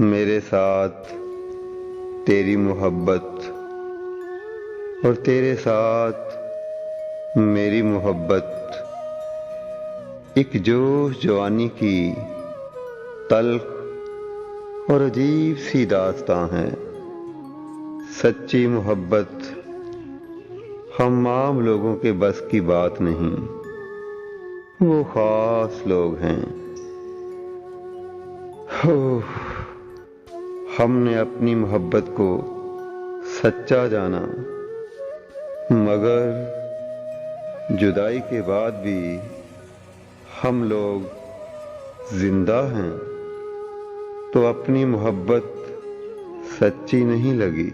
मेरे साथ तेरी मोहब्बत और तेरे साथ मेरी मोहब्बत एक जोश जवानी की तल्ख और अजीब सी दास्तां है। सच्ची मोहब्बत हम आम लोगों के बस की बात नहीं, वो खास लोग हैं। हो, हमने अपनी मोहब्बत को सच्चा जाना, मगर जुदाई के बाद भी हम लोग जिंदा हैं, तो अपनी मोहब्बत सच्ची नहीं लगी।